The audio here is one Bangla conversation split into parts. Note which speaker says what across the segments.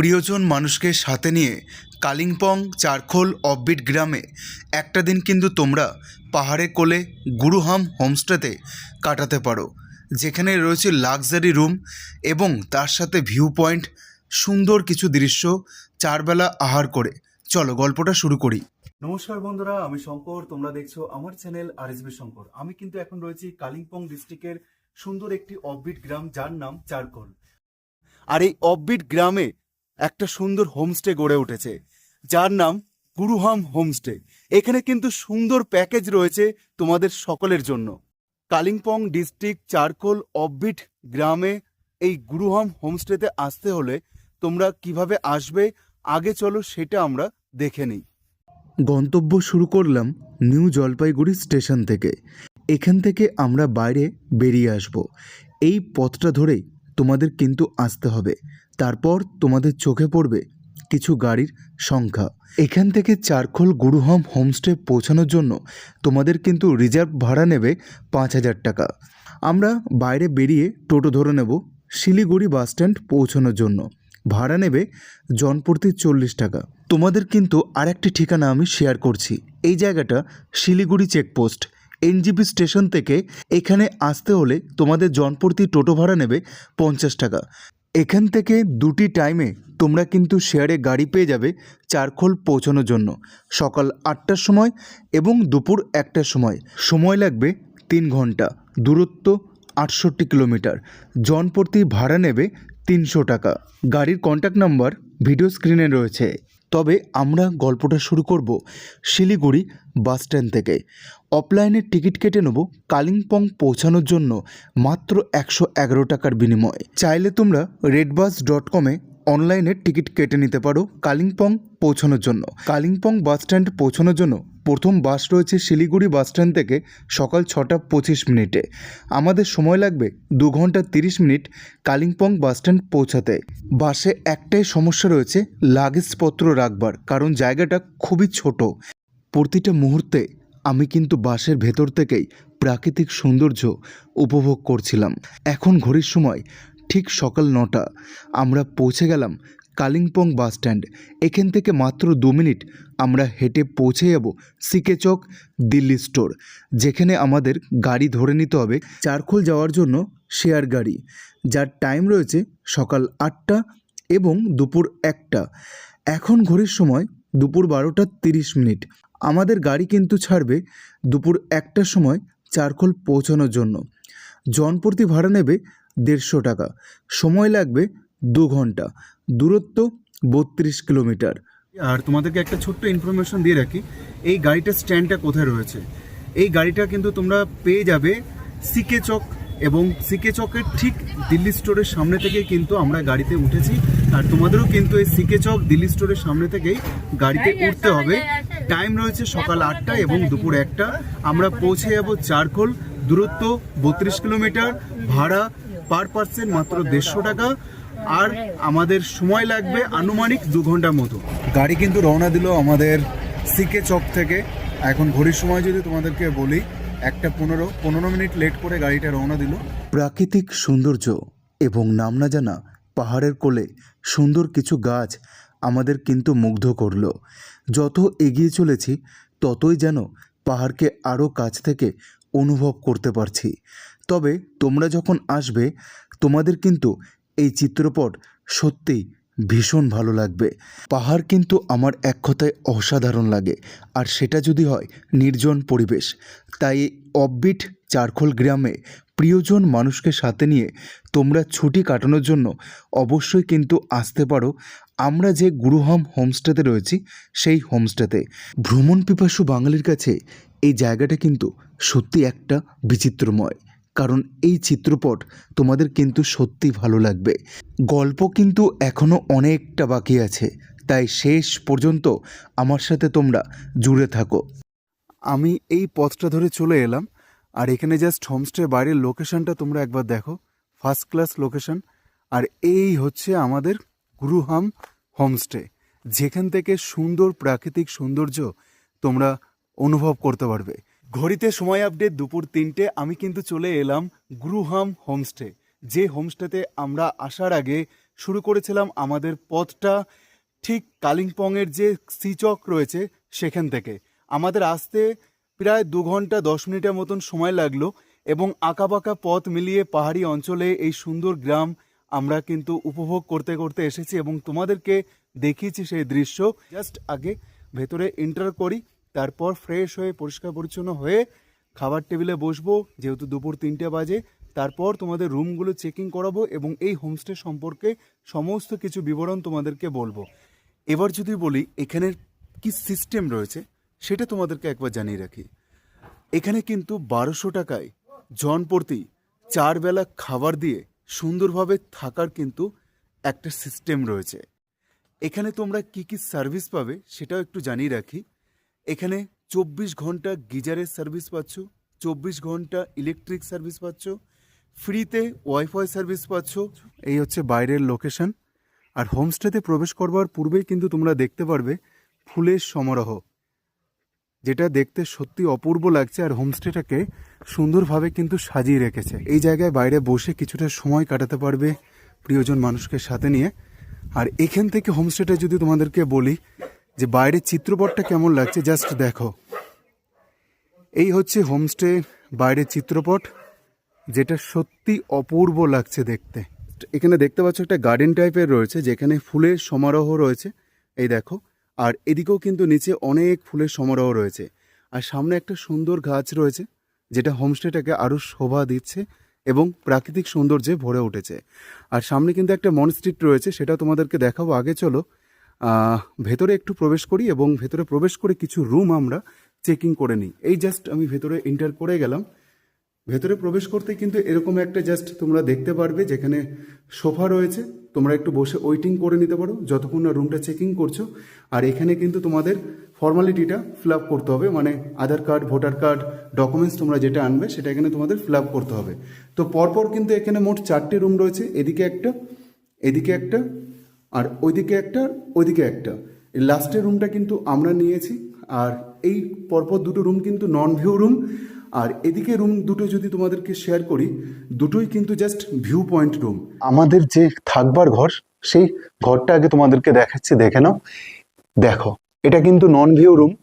Speaker 1: প্রিয়জন মানুষকে সাথে নিয়ে কালিম্পং চারখোল অফবিট গ্রামে একটা দিন কিন্তু তোমরা পাহাড়ে কোলে গুরুহাম হোমস্টেতে কাটাতে পারো, যেখানে রয়েছে লাক্সারি রুম এবং তার সাথে ভিউ পয়েন্ট, সুন্দর কিছু দৃশ্য, চারবেলা আহার করে। চলো গল্পটা শুরু করি।
Speaker 2: নমস্কার বন্ধুরা, আমি শঙ্কর। তোমরা দেখছো আমার চ্যানেল আরএসবি শঙ্কর। আমি কিন্তু এখন রয়েছি কালিম্পং ডিস্ট্রিক্টের সুন্দর একটি অফবিট গ্রাম, যার নাম চারখোল। আর এই অফবিট গ্রামে একটা সুন্দর হোমস্টে গড়ে উঠেছে, যার নাম গুরুহাম হোমস্টে। এখানে কিন্তু সুন্দর প্যাকেজ রয়েছে তোমাদের সকলের জন্য। কালিম্পং ডিস্ট্রিক্ট চারখোল অফবিট গ্রামে এই গুরুহাম হোমস্টেতে আসতে হলে তোমরা কিভাবে আসবে, আগে চলো সেটা আমরা দেখে নিই।
Speaker 1: গন্তব্য শুরু করলাম নিউ জলপাইগুড়ি স্টেশন থেকে। এখান থেকে আমরা বাইরে বেরিয়ে আসব। এই পথটা ধরেই তোমাদের কিন্তু আসতে হবে। তারপর তোমাদের চোখে পড়বে কিছু গাড়ির সংখ্যা। এখান থেকে চারখোল গুরুহাম হোমস্টে পৌঁছানোর জন্য তোমাদের কিন্তু রিজার্ভ ভাড়া নেবে 5,000 টাকা। আমরা বাইরে বেরিয়ে টোটো ধরে নেব শিলিগুড়ি বাসস্ট্যান্ড পৌঁছানোর জন্য। ভাড়া নেবে জনপ্রতি 40 টাকা। তোমাদের কিন্তু আরেকটি ঠিকানা আমি শেয়ার করছি। এই জায়গাটা শিলিগুড়ি চেকপোস্ট। এনজিপি স্টেশন থেকে এখানে আসতে হলে তোমাদের জনপ্রতি টোটো ভাড়া নেবে 50 টাকা। এখান থেকে দুটি টাইমে তোমরা কিন্তু শেয়ারে গাড়ি পেয়ে যাবে চারখোল পৌঁছানোর জন্য, সকাল 8টার সময় এবং দুপুর 1টার সময়। সময় লাগবে 3 ঘন্টা, দূরত্ব 68 কিলোমিটার। জনপ্রতি ভাড়া নেবে 300 টাকা। গাড়ির কন্ট্যাক্ট নাম্বার ভিডিও স্ক্রিনে রয়েছে। তবে আমরা গল্পটা শুরু করব শিলিগুড়ি বাসস্ট্যান্ড থেকে। অফলাইনের টিকিট কেটে নেব কালিম্পং পৌঁছানোর জন্য মাত্র 111 টাকার বিনিময়ে। চাইলে তোমরা redbus.com-এ অনলাইনে টিকিট কেটে নিতে পারো কালিম্পং পৌঁছানোর জন্য। কালিম্পং বাসস্ট্যান্ড পৌঁছানোর জন্য প্রথম বাস রয়েছে শিলিগুড়ি বাসস্ট্যান্ড থেকে সকাল 6টা 25 মিনিটে। আমাদের সময় লাগবে 2 ঘন্টা 30 মিনিট কালিম্পং বাসস্ট্যান্ড পৌঁছাতে। বাসে একটাই সমস্যা রয়েছে লাগেজপত্র রাখবার, কারণ জায়গাটা খুবই ছোট। প্রতিটা মুহূর্তে আমি কিন্তু বাসের ভেতর থেকেই প্রাকৃতিক সৌন্দর্য উপভোগ করছিলাম। এখন ঘড়ির সময় ঠিক সকাল 9টা। আমরা পৌঁছে গেলাম কালিম্পং বাসস্ট্যান্ড। এখান থেকে মাত্র 2 মিনিট আমরা হেঁটে পৌঁছে যাব সিকে চক দিল্লি স্টোর, যেখানে আমাদের গাড়ি ধরে নিতে হবে চারখোল যাওয়ার জন্য শেয়ার গাড়ি, যার টাইম রয়েছে সকাল 8টা এবং দুপুর 1টা। এখন ঘড়ির সময় দুপুর 12টা 30 মিনিট। আমাদের গাড়ি কিন্তু ছাড়বে দুপুর 1টার সময় চারখোল পৌঁছানোর জন্য। জনপ্রতি ভাড়া নেবে 150 টাকা। সময় লাগবে 2 ঘন্টা, দূরত্ব 32 কিলোমিটার।
Speaker 2: আর তোমাদেরকে একটা ছোট্ট ইনফরমেশন দিয়ে রাখি, এই গাড়িটার স্ট্যান্ডটা কোথায় রয়েছে। এই গাড়িটা কিন্তু তোমরা পেয়ে যাবে সিকে চক, এবং সিকে চকের ঠিক দিল্লি স্টোরের সামনে থেকেই কিন্তু আমরা গাড়িতে উঠেছি। আর তোমাদেরও কিন্তু এই সিকে চক দিল্লি স্টোরের সামনে থেকেই গাড়িতে উঠতে হবে। টাইম রয়েছে সকাল 8টা এবং দুপুর 1টা। আমরা পৌঁছে যাব চারখোল, দূরত্ব 32 কিলোমিটার, ভাড়া পার পার্সন মাত্র 150 টাকা। আর আমাদের সময় লাগবে আনুমানিক 2 ঘন্টার মতো। গাড়ি কিন্তু রওনা দিল আমাদের সিকে চক থেকে। এখন ঘড়ির সময় যদি তোমাদেরকে বলি, 1:15 মিনিট লেট করে গাড়িটা রওনা দিল।
Speaker 1: প্রাকৃতিক সৌন্দর্য এবং নাম না জানা পাহাড়ের কোলে সুন্দর কিছু গাছ আমাদের কিন্তু মুগ্ধ করলো। যত এগিয়ে চলেছি ততই যেন পাহাড়কে আরও কাছ থেকে অনুভব করতে পারছি। তবে তোমরা যখন আসবে তোমাদের কিন্তু এই চিত্রপট সত্যিই ভীষণ ভালো লাগবে। পাহাড় কিন্তু আমার এক কথায় অসাধারণ লাগে, আর সেটা যদি হয় নির্জন পরিবেশ। তাই অফবিট চারখোল গ্রামে প্রিয়জন মানুষকে সাথে নিয়ে তোমরা ছুটি কাটানোর জন্য অবশ্যই কিন্তু আসতে পারো আমরা যে গুরুহাম হোমস্টেতে রয়েছি সেই হোমস্টেতে। ভ্রমণ পিপাসু বাঙালির কাছে এই জায়গাটা কিন্তু সত্যি একটা বিচিত্রময়, কারণ এই চিত্রপট তোমাদের কিন্তু সত্যি ভালো লাগবে। গল্প কিন্তু এখনও অনেকটা বাকি আছে, তাই শেষ পর্যন্ত আমার সাথে তোমরা জুড়ে থাকো।
Speaker 2: আমি এই পথটা ধরে চলে এলাম, আর এখানে জাস্ট হোমস্টে বাইরের লোকেশনটা তোমরা একবার দেখো, ফার্স্ট ক্লাস লোকেশন। আর এই হচ্ছে আমাদের গুরুহাম হোমস্টে, যেখান থেকে সুন্দর প্রাকৃতিক সৌন্দর্য তোমরা অনুভব করতে পারবে। ঘড়িতে সময় আপডেট দুপুর 3টে। আমি কিন্তু চলে এলাম গুরুহাম হোমস্টে, যে হোমস্টেতে আমরা আসার আগে শুরু করেছিলাম আমাদের পথটা ঠিক কালিম্পংয়ের যে সিচক রয়েছে সেখান থেকে। আমাদের আসতে প্রায় 2 ঘন্টা 10 মিনিটের মতন সময় লাগলো এবং আঁকাবাঁকা পথ মিলিয়ে পাহাড়ি অঞ্চলে এই সুন্দর গ্রাম আমরা কিন্তু উপভোগ করতে করতে এসেছি এবং তোমাদেরকে দেখিয়েছি সেই দৃশ্য। জাস্ট আগে ভেতরে এন্টার করি, তারপর ফ্রেশ হয়ে পরিষ্কার পরিচ্ছন্ন হয়ে খাবার টেবিলে বসবো, যেহেতু দুপুর 3টে বাজে। তারপর তোমাদের রুমগুলো চেকিং করাবো এবং এই হোমস্টে সম্পর্কে সমস্ত কিছু বিবরণ তোমাদেরকে বলবো। এবার যদি বলি এখানের কি সিস্টেম রয়েছে সেটা তোমাদেরকে একবার জানিয়ে রাখি। এখানে কিন্তু 1200 টাকায় জনপ্রতি 4 বেলা খাবার দিয়ে সুন্দরভাবে থাকার কিন্তু একটা সিস্টেম রয়েছে। এখানে তোমরা কি কি সার্ভিস পাবে সেটাও একটু জানিয়ে রাখি। এখানে 24 ঘন্টা গিজারের সার্ভিস পাচ্ছ, 24 ঘন্টা ইলেকট্রিক সার্ভিস পাচ্ছ, ফ্রিতে ওয়াইফাই সার্ভিস পাচ্ছ। এই হচ্ছে বাইরের লোকেশন। আর হোমস্টেতে প্রবেশ করবার পূর্বেই কিন্তু তোমরা দেখতে পারবে ফুলের সমারোহ, যেটা দেখতে সত্যি অপূর্ব লাগছে। আর হোমস্টেটাকে সুন্দরভাবে কিন্তু সাজিয়ে রেখেছে। এই জায়গায় বাইরে বসে কিছুটা সময় কাটাতে পারবে প্রিয়জন মানুষকে সাথে নিয়ে। আর এখান থেকে হোমস্টেটা যদি তোমাদেরকে বলি যে বাইরের চিত্রপটটা কেমন লাগছে, জাস্ট দেখো। এই হচ্ছে হোমস্টে বাইরের চিত্রপট, যেটা সত্যি অপূর্ব লাগছে দেখতে। এখানে দেখতে পাচ্ছ একটা গার্ডেন টাইপের রয়েছে যেখানে ফুলের সমারোহ রয়েছে, এই দেখো। আর এদিকেও কিন্তু নিচে অনেক ফুলের সমারোহ রয়েছে। আর সামনে একটা সুন্দর গাছ রয়েছে যেটা হোমস্টেটাকে আরও শোভা দিচ্ছে এবং প্রাকৃতিক সৌন্দর্যে ভরে উঠেছে। আর সামনে কিন্তু একটা মনস্ট্রিট রয়েছে, সেটা তোমাদেরকে দেখাবো। আগে চলো ভেতরে একটু প্রবেশ করি এবং ভেতরে প্রবেশ করে কিছু রুম আমরা চেকিং করে নিই। এই জাস্ট আমি ভেতরে এন্টার করে গেলাম। ভেতরে প্রবেশ করতে কিন্তু এরকম একটা জাস্ট তোমরা দেখতে পারবে যেখানে সোফা রয়েছে, তোমরা একটু বসে ওয়েটিং করে নিতে পারো যতক্ষণ না রুমটা চেকিং করছো। আর এখানে কিন্তু তোমাদের ফর্মালিটিটা ফিল আপ করতে হবে, মানে আধার কার্ড, ভোটার কার্ড, ডকুমেন্টস তোমরা যেটা আনবে সেটা এখানে তোমাদের ফিল আপ করতে হবে। তো পরপর কিন্তু এখানে মোট 4টে রুম রয়েছে, এদিকে একটা, এদিকে একটা, আর ওইদিকে একটা, ওইদিকে একটা। এই লাস্টের রুমটা কিন্তু আমরা নিয়েছি। আর এই পরপর দুটো রুম কিন্তু নন ভিউ রুম। আর এদিকে রুম দুটো যদি তোমাদেরকে শেয়ার করি, দুটোই কিন্তু জাস্ট ভিউ পয়েন্ট রুম। আমাদের যে থাকবার ঘর, সেই ঘরটা আগে তোমাদেরকে দেখাচ্ছি, দেখে নাও। দেখো, এটা কিন্তু নন ভিউ রুম।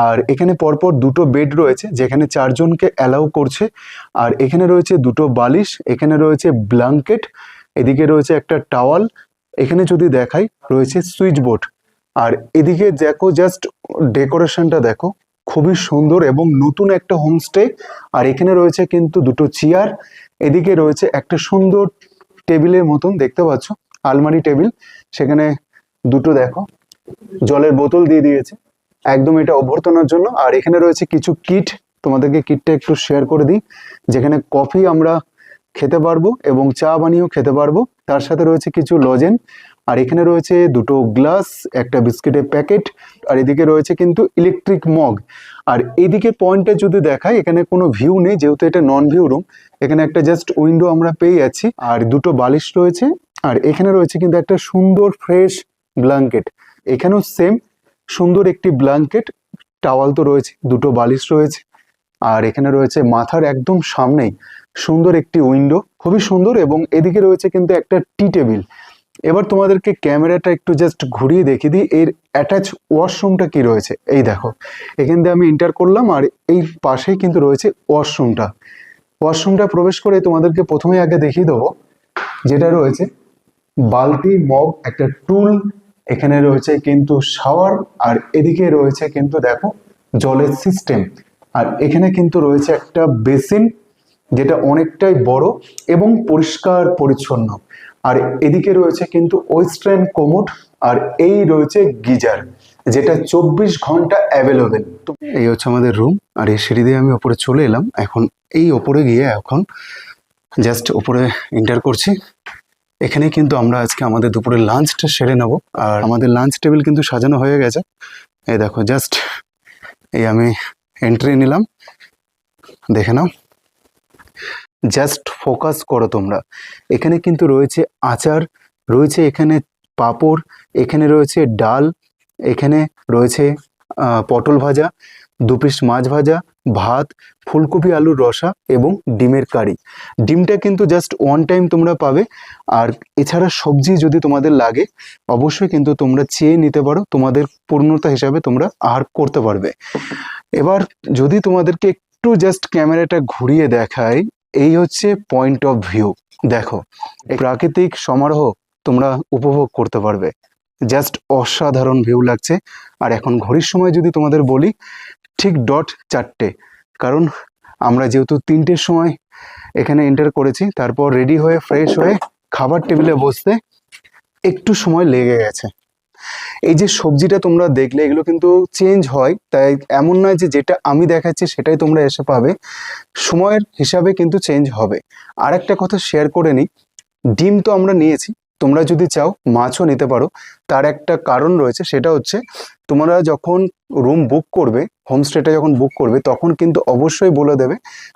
Speaker 2: আর এখানে পরপর দুটো বেড রয়েছে যেখানে 4 জনকে অ্যালাউ করছে। আর এখানে রয়েছে দুটো বালিশ, এখানে রয়েছে ব্ল্যাঙ্কেট, এদিকে রয়েছে একটা টাওয়াল, এখানে যদি দেখাই রয়েছে সুইচ বোর্ড। আর এদিকে দেখো, জাস্ট ডেকোরেশনটা দেখো, খুবই সুন্দর এবং নতুন একটা হোমস্টে। আর এখানে রয়েছে কিন্তু দুটো চেয়ার, এদিকে রয়েছে একটা সুন্দর টেবিলের মতন দেখতে পাচ্ছ, আলমারি টেবিল। সেখানে দুটো দেখো জলের বোতল দিয়ে দিয়েছে একদম এটা অভ্যর্থনার জন্য। আর এখানে রয়েছে কিছু কিট, তোমাদেরকে কিটটা একটু শেয়ার করে দিই, যেখানে কফি আমরা খেতে পারবো এবং চা বানিয়েও খেতে পারবো। তার সাথে রয়েছে কিছু লজেন। আর এখানে রয়েছে দুটো গ্লাস, একটা বিস্কিটের প্যাকেট। আর এদিকে রয়েছে কিন্তু ইলেকট্রিক মগ। আর এইদিকে পয়েন্টে যদি দেখাই, এখানে কোনো ভিউ নেই যেহেতু এটা নন ভিউ রুম। এখানে একটা জাস্ট উইন্ডো আমরা পেয়ে যাচ্ছি। আর দুটো বালিশ রয়েছে। আর এখানে রয়েছে কিন্তু একটা সুন্দর ফ্রেশ ব্ল্যাঙ্কেট। এখানেও সেম সুন্দর একটি ব্ল্যাঙ্কেট, টাওয়াল তো রয়েছে, দুটো বালিশ রয়েছে। আর এখানে রয়েছে মাথার একদম সামনেই সুন্দর একটি উইন্ডো, খুবই সুন্দর। এবং এদিকে রয়েছে কিন্তু একটা টি টেবিল। এবার তোমাদেরকে ক্যামেরাটা একটু জাস্ট ঘুরিয়ে দেখিয়ে দিই এর অ্যাটাচ ওয়াশরুমটা কি রয়েছে। এই দেখো, এখান দিয়ে আমি এন্টার করলাম আর এই পাশেই কিন্তু রয়েছে ওয়াশরুমটা। ওয়াশরুমটা প্রবেশ করে তোমাদেরকে প্রথমে আগে দেখিয়ে দেবো যেটা রয়েছে বালতি, মগ, একটা টুল, এখানে রয়েছে কিন্তু শাওয়ার। আর এদিকে রয়েছে কিন্তু দেখো জলের সিস্টেম। আর এখানে কিন্তু রয়েছে একটা বেসিন যেটা অনেকটাই বড় এবং পরিষ্কার পরিচ্ছন্ন। আর এদিকে রয়েছে কিন্তু ওয়েস্টার্ন কোমোড। আর এই রয়েছে গিজার যেটা 24 ঘন্টা অ্যাভেলেবেল। তো এই হচ্ছে আমাদের রুম। আর এই সিঁড়ি দিয়ে আমি ওপরে চলে এলাম। এখন এই ওপরে গিয়ে এখন জাস্ট ওপরে এন্টার করছি। এখানে কিন্তু আমরা আজকে আমাদের দুপুরের লাঞ্চটা সেরে নেব। আর আমাদের লাঞ্চ টেবিল কিন্তু সাজানো হয়ে গেছে। এই দেখো, জাস্ট এই আমি এন্ট্রি নিলাম, দেখে নাও। জাস্ট ফোকাস করো তোমরা। এখানে কিন্তু রয়েছে আচার, রয়েছে এখানে পাঁপড়, এখানে রয়েছে ডাল, এখানে রয়েছে পটল ভাজা, 2 পিস মাছ ভাজা,
Speaker 1: ভাত, ফুলকপি আলুর রসা এবং ডিমের কারি। ডিমটা কিন্তু জাস্ট ওয়ান টাইম তোমরা পাবে। আর এছাড়া সবজি যদি তোমাদের লাগে অবশ্যই কিন্তু তোমরা চেয়ে নিতে পারো, তোমাদের পূর্ণতা হিসাবে তোমরা আহার করতে পারবে। এবার যদি তোমাদেরকে একটু জাস্ট ক্যামেরাটা ঘুরিয়ে দেখাই, এই হচ্ছে পয়েন্ট অফ ভিউ। দেখো, এই প্রাকৃতিক সমারোহ তোমরা উপভোগ করতে পারবে। জাস্ট অসাধারণ ভিউ লাগছে। আর এখন ঘড়ির সময় যদি তোমাদের বলি, ঠিক ডট 4টে, কারণ আমরা যেহেতু 3টের সময় এখানে এন্টার করেছি, তারপর রেডি হয়ে ফ্রেশ হয়ে খাবার টেবিলে বসতে একটু সময় লেগে গেছে। এই যে সবজিটা তোমরা দেখলে, এগুলো কিন্তু চেঞ্জ হয়, তাই এমন নয় যে যেটা আমি দেখাচ্ছি সেটাই তোমরা এসে পাবে, সময়ের হিসাবে কিন্তু চেঞ্জ হবে। আর একটা কথা শেয়ার করে নিই, ডিম তো আমরা নিয়েছি, তোমরা যদি চাও মাছও নিতে পারো। তার একটা কারণ রয়েছে, সেটা হচ্ছে তোমরা যখন রুম বুক করবে, হোমস্টেটা যখন বুক করবে, তখন কিন্তু অবশ্যই বলে দেবে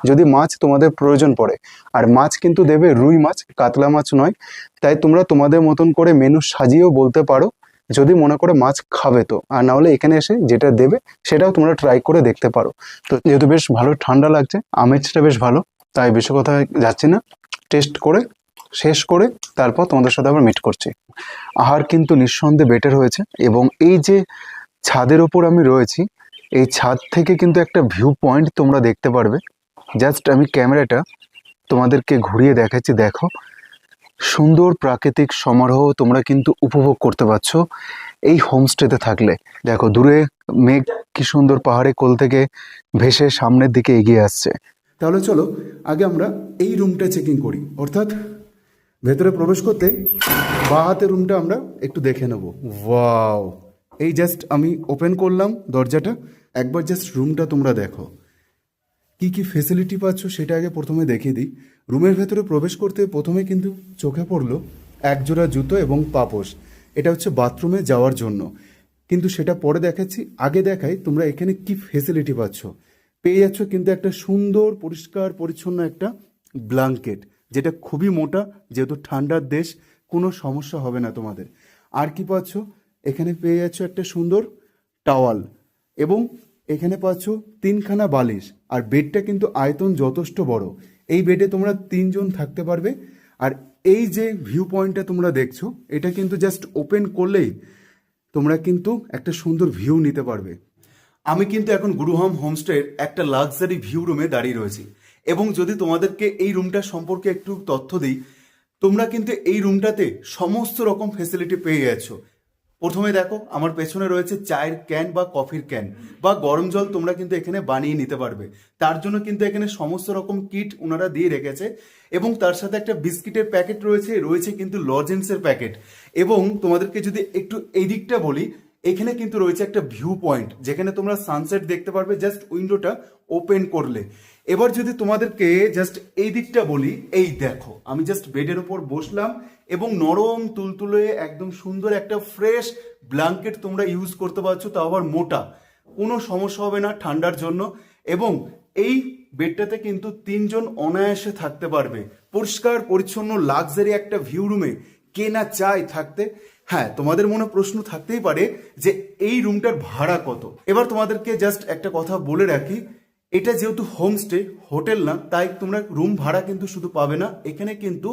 Speaker 1: যদি মাছ তোমাদের প্রয়োজন পড়ে। আর মাছ কিন্তু দেবে রুই মাছ, কাতলা মাছ নয়। তাই তোমরা তোমাদের মতন করে মেনু সাজিয়েও বলতে পারো যদি মনে করে মাছ খাবে তো, আর না হলে এখানে এসে যেটা দেবে সেটাও তোমরা ট্রাই করে দেখতে পারো। তো যেহেতু বেশ ভালো ঠান্ডা লাগছে, আমেজটা বেশ ভালো, তাই বেশি কথা যাচ্ছি না, টেস্ট করে শেষ করে তারপর তোমাদের সাথে আবার মিট করছি। আহার কিন্তু নিঃসন্দেহে বেটার হয়েছে। এবং এই যে ছাদের ওপর আমি রয়েছি, এই ছাদ থেকে কিন্তু একটা ভিউ পয়েন্ট তোমরা দেখতে পারবে। জাস্ট আমি ক্যামেরাটা তোমাদেরকে ঘুরিয়ে দেখাচ্ছি। দেখো, সুন্দর প্রাকৃতিক সমারোহ তোমরা কিন্তু উপভোগ করতে পারছো এই হোমস্টেতে থাকলে। দেখো দূরে মেঘ কি সুন্দর পাহাড়ে কোল থেকে ভেসে সামনের দিকে এগিয়ে আসছে।
Speaker 2: তাহলে চলো আগে আমরা এই রুমটা চেকিং করি, অর্থাৎ ভেতরে প্রবেশ করতে বাঁ হাতের রুমটা আমরা একটু দেখে নেব। ওয়াও, এই জাস্ট আমি ওপেন করলাম দরজাটা, একবার জাস্ট রুমটা তোমরা দেখো। কি কি ফেসিলিটি পাচ্ছ সেটা আগে প্রথমে দেখিয়ে দিই। রুমের ভেতরে প্রবেশ করতে প্রথমে কিন্তু চোখে পড়লো একজোড়া জুতো এবং পাপোশ। এটা হচ্ছে বাথরুমে যাওয়ার জন্য, কিন্তু সেটা পরে দেখাচ্ছি। আগে দেখাই তোমরা এখানে কি ফেসিলিটি পাচ্ছ। পেয়ে যাচ্ছ কিন্তু একটা সুন্দর পরিষ্কার পরিচ্ছন্ন একটা ব্ল্যাঙ্কেট, যেটা খুবই মোটা, যেহেতু ঠান্ডার দেশ, কোনো সমস্যা হবে না তোমাদের। আর কি পাচ্ছ, এখানে পেয়ে যাচ্ছ একটা সুন্দর টাওয়াল, এবং এখানে পাচ্ছ 3খানা বালিশ। আর বেডটা কিন্তু আয়তন যথেষ্ট বড়, এই বেডে তোমরা 3জন থাকতে পারবে। আর এই যে ভিউ পয়েন্টটা তোমরা দেখছো, এটা কিন্তু জাস্ট ওপেন করলেই তোমরা কিন্তু একটা সুন্দর ভিউ নিতে পারবে। আমি কিন্তু এখন গুরুহাম হোমস্টের একটা লাক্সারি ভিউ রুমে দাঁড়িয়ে রয়েছি, এবং যদি তোমাদেরকে এই রুমটা সম্পর্কে একটু তথ্য দিই, তোমরা কিন্তু এই রুমটাতে সমস্ত রকম ফেসিলিটি পেয়ে গেছো। প্রথমে দেখো আমার পেছনে রয়েছে চায়ের ক্যান বা কফির ক্যান বা গরম জল, তোমরা কিন্তু এখানে বানিয়ে নিতে পারবে। তার জন্য কিন্তু এখানে সমস্ত রকম কিট ওনারা দিয়ে রেখেছে, এবং তার সাথে একটা বিস্কিটের প্যাকেট রয়েছে, রয়েছে কিন্তু লজেন্সের প্যাকেট। এবং তোমাদেরকে যদি একটু এই দিকটা বলি, এখানে কিন্তু রয়েছে একটা ভিউ পয়েন্ট, যেখানে তোমরা সানসেট দেখতে পারবে জাস্ট উইন্ডোটা ওপেন করলে। এবার যদি তোমাদেরকে জাস্ট এই দিকটা বলি, এই দেখো আমি জাস্ট বেডের ওপর বসলাম, এবং নরম তুলতুলে একদম সুন্দর একটা ফ্রেশ ব্ল্যাঙ্কেট তোমরা ইউজ করতে পারছো, তাও আবার মোটা, কোনো সমস্যা হবে না ঠান্ডার জন্য। এবং এই বেডটাতে কিন্তু 3জন অনায়াসে থাকতে পারবে। পরিষ্কার পরিচ্ছন্ন লাক্সারি একটা ভিউ রুমে কে না চায় থাকতে। হ্যাঁ, তোমাদের মনে প্রশ্ন থাকতেই পারে যে এই রুমটার ভাড়া কত। এবার তোমাদেরকে জাস্ট একটা কথা বলে রাখি, এটা যেহেতু হোমস্টে, হোটেল না, তাই তোমরা রুম ভাড়া কিন্তু শুধু পাবে না, এখানে কিন্তু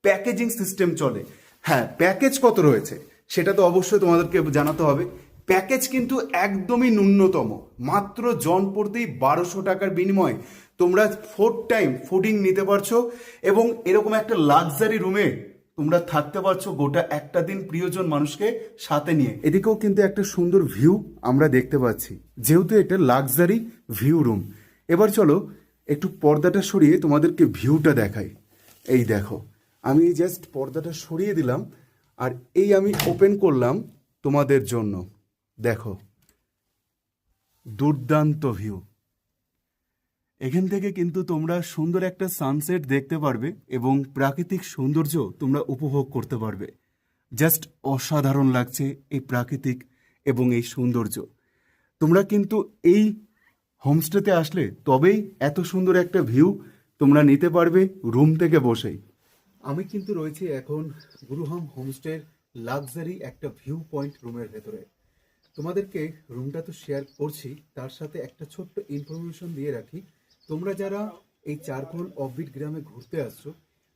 Speaker 2: প্যাকেজিং সিস্টেম চলে। হ্যাঁ, প্যাকেজ কত রয়েছে সেটা তো অবশ্যই তোমাদেরকে জানাতে হবে। প্যাকেজ কিন্তু একদমই ন্যূনতম, মাত্র জন প্রতি 1200 টাকার বিনিময়ে তোমরা 4 টাইম ফুডিং নিতে পারছো, এবং এরকম একটা লাক্সারি রুমে তোমরা থাকতে পারছো গোটা একটা দিন প্রিয়জন মানুষকে সাথে নিয়ে। এদিকেও কিন্তু একটা সুন্দর ভিউ আমরা দেখতে পাচ্ছি, যেহেতু এটা লাক্সারি ভিউ রুম। এবার চলো একটু পর্দাটা সরিয়ে তোমাদেরকে ভিউটা দেখাই। এই দেখো, আমি জাস্ট পর্দাটা সরিয়ে দিলাম, আর এই আমি ওপেন করলাম তোমাদের জন্য। দেখো, দুর্দান্ত ভিউ। এখান থেকে কিন্তু তোমরা সুন্দর একটা সানসেট দেখতে পারবে, এবং প্রাকৃতিক সৌন্দর্য তোমরা উপভোগ করতে পারবে। জাস্ট অসাধারণ লাগছে এই প্রাকৃতিক এবং এই সৌন্দর্য। তোমরা কিন্তু এই হোমস্টেতে আসলে তবেই এত সুন্দর একটা ভিউ তোমরা নিতে পারবে রুম থেকে বসেই। আমি কিন্তু রয়েছি এখন গুরুহাম হোমস্টের লাক্সারি একটা ভিউ পয়েন্ট রুমের ভেতরে। তোমাদেরকে রুমটা তো শেয়ার করছি, তার সাথে একটা ছোট্ট ইনফরমেশন দিয়ে রাখি। তোমরা যারা এই চারকোল অফবিট গ্রামে ঘুরতে আসছো,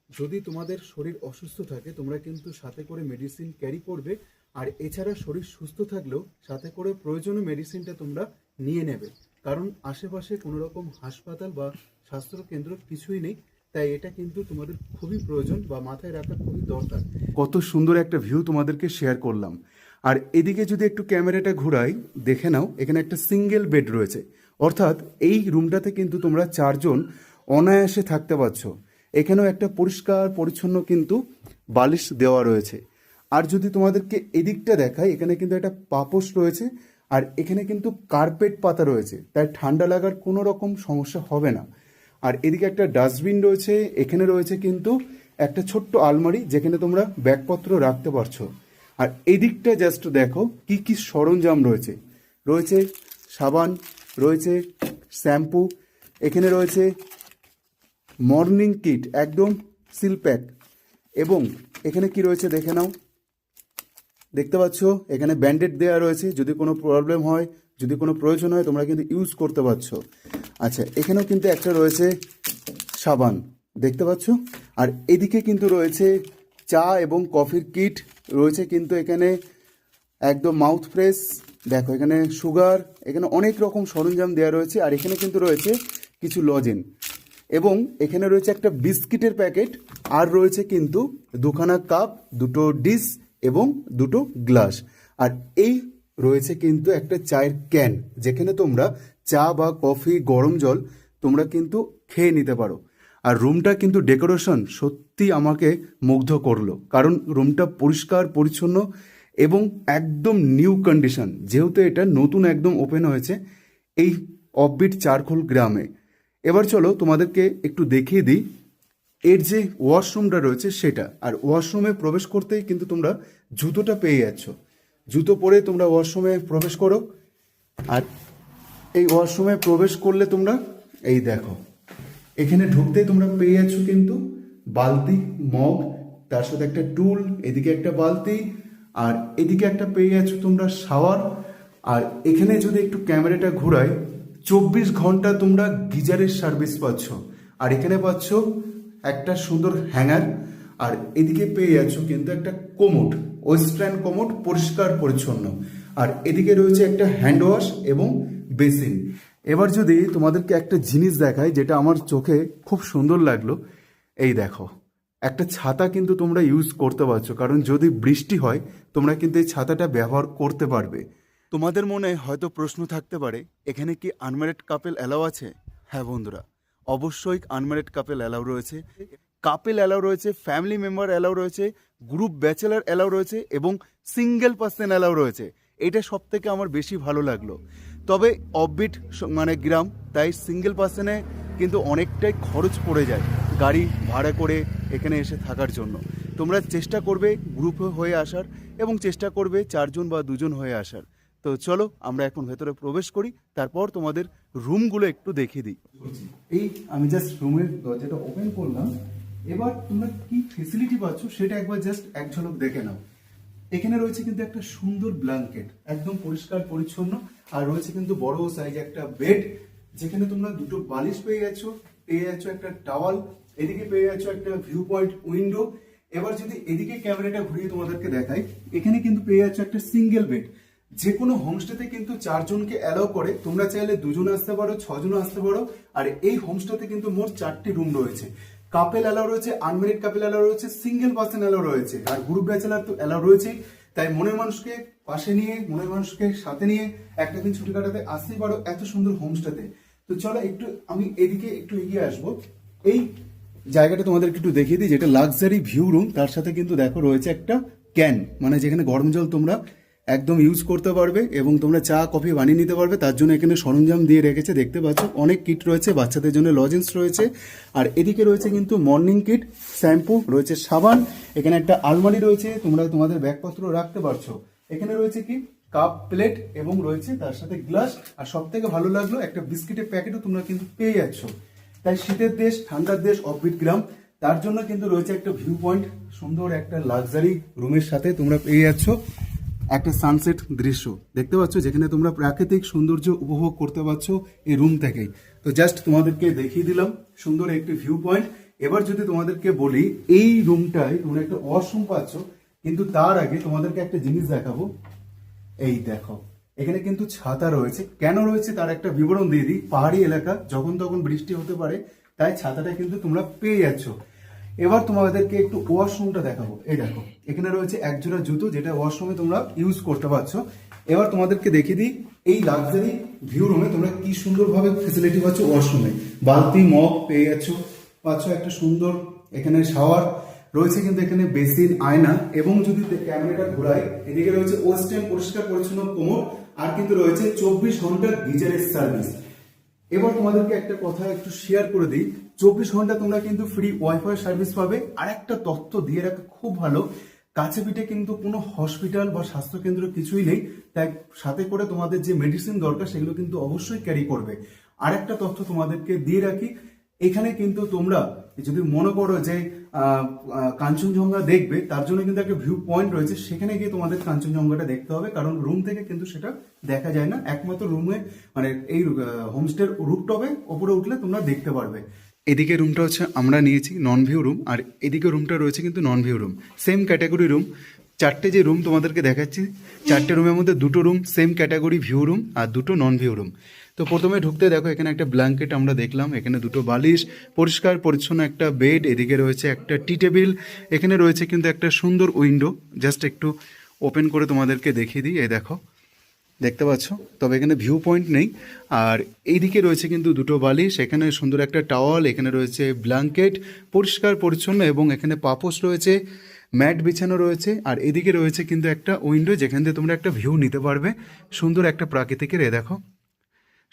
Speaker 2: যদি তোমাদের শরীর অসুস্থ থাকে তোমরা কিন্তু সাথে করে মেডিসিন ক্যারি করবে। আর এছাড়া শরীর সুস্থ থাকলেও সাথে করে প্রয়োজনীয় মেডিসিনটা তোমরা নিয়ে নেবে, কারণ আশেপাশে কোনো রকম হাসপাতাল বা স্বাস্থ্য কেন্দ্র কিছুই নেই। তাই এটা কিন্তু তোমাদের খুবই প্রয়োজন বা মাথায় রাখা খুবই দরকার। কত সুন্দর একটা ভিউ তোমাদেরকে শেয়ার করলাম। আর এদিকে যদি একটু ক্যামেরাটা ঘুরাই, দেখে নাও এখানে একটা সিঙ্গেল বেড রয়েছে, অর্থাৎ এই রুমটাতে কিন্তু তোমরা 4 জন অনায়াসে থাকতে পারছো। এখানেও একটা পরিষ্কার পরিচ্ছন্ন কিন্তু বালিশ দেওয়া রয়েছে। আর যদি তোমাদেরকে এদিকটা দেখাই, এখানে কিন্তু একটা পাপোশ রয়েছে আর এখানে কিন্তু কার্পেট পাতা রয়েছে, তাই ঠান্ডা লাগার কোনো রকম সমস্যা হবে না। আর এদিকে একটা ডাস্টবিন রয়েছে, এখানে রয়েছে কিন্তু একটা ছোট্ট আলমারি যেখানে তোমরা ব্যাগপত্র রাখতে পারছো। আর এদিকটা জাস্ট দেখো কি কি সরঞ্জাম রয়েছে। রয়েছে সাবান, রয়েছে শ্যাম্পু, এখানে রয়েছে মর্নিং কিট একদম সিল প্যাক, এবং এখানে কি রয়েছে দেখে নাও। দেখতে পাচ্ছ এখানে ব্যান্ডেড দেওয়া রয়েছে, যদি কোনো প্রবলেম হয়, যদি কোনো প্রয়োজন হয় তোমরা কিন্তু ইউজ করতে পারছো। আচ্ছা, এখানেও কিন্তু একটা রয়েছে সাবান, দেখতে পাচ্ছ। আর এদিকে কিন্তু রয়েছে চা এবং কফির কিট রয়েছে, কিন্তু এখানে একদম মাউথ ফ্রেশ, দেখো এখানে সুগার, এখানে অনেক রকম সরঞ্জাম দেওয়া রয়েছে। আর এখানে কিন্তু রয়েছে কিছু লজেন, এবং এখানে রয়েছে একটা বিস্কিটের প্যাকেট, আর রয়েছে কিন্তু 2খানা কাপ, 2টো ডিশ এবং 2টো গ্লাস। আর এই রয়েছে কিন্তু একটা চায়ের ক্যান, যেখানে তোমরা চা বা কফি, গরম জল তোমরা কিন্তু খেয়ে নিতে পারো। আর রুমটা কিন্তু ডেকোরেশন সত্যি আমাকে মুগ্ধ করলো, কারণ রুমটা পরিষ্কার পরিচ্ছন্ন এবং একদম নিউ কন্ডিশন, যেহেতু এটা নতুন একদম ওপেন হয়েছে এই অফবিট চারকোল গ্রামে। এবার চলো তোমাদেরকে একটু দেখিয়ে দিই এর যে ওয়াশরুমটা রয়েছে সেটা। আর ওয়াশরুমে প্রবেশ করতেই কিন্তু তোমরা জুতোটা পেয়ে যাচ্ছ, জুতো পরে তোমরা ওয়াশরুমে প্রবেশ করো। আর এই ওয়াশরুমে প্রবেশ করলে তোমরা এই দেখো, এখানে ঢুকতেই তোমরা পেয়ে যাচ্ছ কিন্তু বালতি, মগ, তার সাথে একটা টুল, এদিকে একটা বালতি, আর এদিকে একটা পেয়ে যাচ্ছ তোমরা শাওয়ার। আর এখানে যদি একটু ক্যামেরাটা ঘুরাই, 24 ঘন্টা তোমরা গিজারের সার্ভিস পাচ্ছ। আর এখানে পাচ্ছ একটা সুন্দর হ্যাঙ্গার, আর এদিকে পেয়ে যাচ্ছ কিন্তু একটা কোমোড, ওয়েস্টার্ন কোমোড, পরিষ্কার পরিচ্ছন্ন। আর এদিকে রয়েছে একটা হ্যান্ড ওয়াশ এবং বেসিন। এবার যদি তোমাদেরকে একটা জিনিস দেখাই যেটা আমার চোখে খুব সুন্দর লাগলো, এই দেখো একটা ছাতা কিন্তু তোমরা ইউজ করতে পারছো, কারণ যদি বৃষ্টি হয় তোমরা কিন্তু এই ছাতাটা ব্যবহার করতে পারবে। তোমাদের মনে হয়তো প্রশ্ন থাকতে পারে, এখানে কি আনম্যারিড কাপেল অ্যালাউ আছে? হ্যাঁ বন্ধুরা, অবশ্যই আনম্যারিড কাপেল অ্যালাউ রয়েছে, কাপেল অ্যালাউ রয়েছে, ফ্যামিলি মেম্বার অ্যালাউ রয়েছে, গ্রুপ ব্যাচেলার অ্যালাউ রয়েছে এবং সিঙ্গেল পার্সন অ্যালাউ রয়েছে। এটা সব থেকে আমার বেশি ভালো লাগলো। তবে অফবিট মানে গ্রাম, তাই সিঙ্গেল পার্সনে কিন্তু অনেকটাই খরচ পড়ে যায় গাড়ি ভাড়া করে এখানে এসে থাকার জন্য। তোমরা চেষ্টা করবে গ্রুপ হয়ে আসার, এবং চেষ্টা করবে 4 জন বা 2 জন হয়ে আসার। তো চলো আমরা এখন ভেতরে প্রবেশ করি, তারপর তোমাদের রুমগুলো একটু দেখিয়ে দিই। এই আমি জাস্ট রুমের দরজাটা ওপেন করলাম, এবার তোমরা কি ফেসিলিটি পাচ্ছ সেটা একবার জাস্ট এক ঝলক দেখে নাও। এখানে রয়েছে কিন্তু একটা সুন্দর ব্ল্যাঙ্কেট, একদম পরিষ্কার পরিচ্ছন্ন। আর রয়েছে কিন্তু বড় সাইজ একটা বেড, যেখানে তোমরা 2টো বালিশ পেয়ে যাচ্ছ একটা টাওয়াল, এদিকে পেয়ে যাচ্ছ একটা ভিউ পয়েন্ট উইন্ডো। এবার যদি এদিকে ক্যামেরাটা ঘুরিয়ে তোমাদেরকে দেখাই, এখানে কিন্তু পেয়ে যাচ্ছ একটা সিঙ্গেল বেড। যে কোনো হোমস্টেতে কিন্তু 4 জনকে অ্যালাউ করে, তোমরা চাইলে 2 জন আসতে পারো, 6 জন আসতে পারো। আর এই হোমস্টেতে কিন্তু মোট 4টি রুম রয়েছে। কাপেল অ্যালাউ রয়েছে, আনম্যারিড কাপেল অ্যালাউ রয়েছে, সিঙ্গেল পার্সন অ্যালাউ রয়েছে, আর গ্রুপ ব্যাচেলার তো অ্যালাউ রয়েছে। তাই মনের মানুষকে পাশে নিয়ে, মনের মানুষকে সাথে নিয়ে একটা দিন ছুটি কাটাতে আসতেই পারো এত সুন্দর হোমস্টেতে। তো চলো একটু আমি এদিকে একটু এগিয়ে আসবো, এই জায়গাটা তোমাদেরকে একটু দেখিয়ে দিই, যেটা লাক্সারি ভিউ রুম। তার সাথে কিন্তু দেখো রয়েছে একটা ক্যান, মানে যেখানে গরম জল তোমরা একদম ইউজ করতে পারবে এবং তোমরা চা কফি বানিয়ে নিতে পারবে। তার জন্য এখানে সরঞ্জাম দিয়ে রেখেছে, দেখতে পাচ্ছ অনেক কিট রয়েছে, বাচ্চাদের জন্য লজেন্স রয়েছে। আর এদিকে রয়েছে কিন্তু মর্নিং কিট, শ্যাম্পু রয়েছে, সাবান, এখানে একটা আলমারি রয়েছে, তোমরা তোমাদের ব্যাগপত্র রাখতে পারছো। এখানে রয়েছে কি কাপ, প্লেট এবং রয়েছে তার সাথে গ্লাস। আর সব থেকে ভালো লাগলো একটা বিস্কিটের প্যাকেটও তোমরা কিন্তু পেয়ে যাচ্ছ। তাই শীতের দেশ, ঠান্ডার দেশ অফবিট গ্রাম, তার জন্য কিন্তু রয়েছে একটা ভিউ পয়েন্ট, সুন্দর একটা লাক্সারি রুমের সাথে তোমরা পেয়ে যাচ্ছ। একটা সানসেট দৃশ্য দেখতে পাচ্ছ, যেখানে তোমরা প্রাকৃতিক সৌন্দর্য উপভোগ করতে পারছো এই রুম থেকেই। তো জাস্ট তোমাদেরকে দেখিয়ে দিলাম সুন্দর একটি ভিউ পয়েন্ট। এবার যদি তোমাদেরকে বলি, এই রুমটায় তোমরা একটা ওয়াশরুম পাচ্ছ, কিন্তু তার আগে তোমাদেরকে একটা জিনিস দেখাবো। এই দেখো, এখানে কিন্তু ছাতা রয়েছে। কেন রয়েছে তার একটা বিবরণ দিয়ে দিই। পাহাড়ি এলাকা, যখন তখন বৃষ্টি হতে পারে, তাই ছাতাটা কিন্তু তোমরা পেয়ে যাচ্ছ। এবার তোমাদেরকে একটু ওয়াশরুমটা দেখাবো। এই দেখো, এখানে রয়েছে এক জোড়া জুতো, যেটা ওয়াশরুমে তোমরা ইউজ করতে পারছো। এবার তোমাদেরকে দেখিয়ে দিই, এই লাক্সারি ভিউ রুমে তোমরা কি সুন্দরভাবে ফেসিলিটি পাচ্ছ। ওয়াশরুমে বালতি মগ পেয়ে পাচ্ছ একটা সুন্দর এখানে শাওয়ার রয়েছে, কিন্তু এখানে বেসিন, আয়না, এবং যদি ক্যামেরাটা ঘোরাই, এদিকে রয়েছে ওয়েস্টার্ন পরিষ্কার পরিচ্ছন্ন কোমর, আর কিন্তু রয়েছে 24 ঘন্টা গিজারের সার্ভিস। এবার তোমাদেরকে একটা কথা একটু শেয়ার করে দিই, 24 ঘন্টা তোমরা কিন্তু ফ্রি ওয়াইফাই সার্ভিস পাবে। আর একটা তথ্য দিয়ে রাখা খুব ভালো, কাছে পিঠে কিন্তু কোনো হসপিটাল বা স্বাস্থ্যকেন্দ্র কিছুই নেই, তাই সাথে করে তোমাদের যে মেডিসিন দরকার সেগুলো কিন্তু অবশ্যই ক্যারি করবে। আর একটা তথ্য তোমাদেরকে দিয়ে রাখি, এখানে কিন্তু তোমরা যদি মনে করো যে কাঞ্চনজঙ্ঘা দেখবে, তার জন্য কিন্তু একটা ভিউ পয়েন্ট রয়েছে, সেখানে গিয়ে তোমাদের কাঞ্চনজঙ্ঘাটা দেখতে হবে, কারণ রুম থেকে কিন্তু সেটা দেখা যায় না। একমাত্র রুমে মানে এই হোমস্টের রুফটপে ওপরে উঠলে তোমরা দেখতে পারবে। এদিকে রুমটা হচ্ছে আমরা নিয়েছি নন ভিউ রুম, আর এদিকে রুমটা রয়েছে কিন্তু non view room, same category room. চারটে যে রুম তোমাদেরকে দেখাচ্ছি, চারটে রুমের মধ্যে দুটো room same category view room, আর দুটো নন ভিউ রুম। তো প্রথমে ঢুকতে দেখো, এখানে একটা ব্ল্যাঙ্কেট আমরা দেখলাম, এখানে দুটো বালিশ, পরিষ্কার পরিচ্ছন্ন একটা বেড, এদিকে রয়েছে একটা টি টেবিল, এখানে রয়েছে কিন্তু একটা সুন্দর উইন্ডো। জাস্ট একটু ওপেন করে তোমাদেরকে দেখিয়ে দিই। এই দেখো, দেখতে পাচ্ছ, তবে এখানে ভিউ পয়েন্ট নেই। আর এইদিকে রয়েছে কিন্তু দুটো বালিশ, এখানে সুন্দর একটা টাওয়াল, এখানে রয়েছে ব্ল্যাঙ্কেট, পরিষ্কার পরিচ্ছন্ন, এবং এখানে পাপোশ রয়েছে, ম্যাট বিছানো রয়েছে। আর এদিকে রয়েছে কিন্তু একটা উইন্ডো, যেখান থেকে তোমরা একটা ভিউ নিতে পারবে, সুন্দর একটা প্রাকৃতিকের। এ দেখো,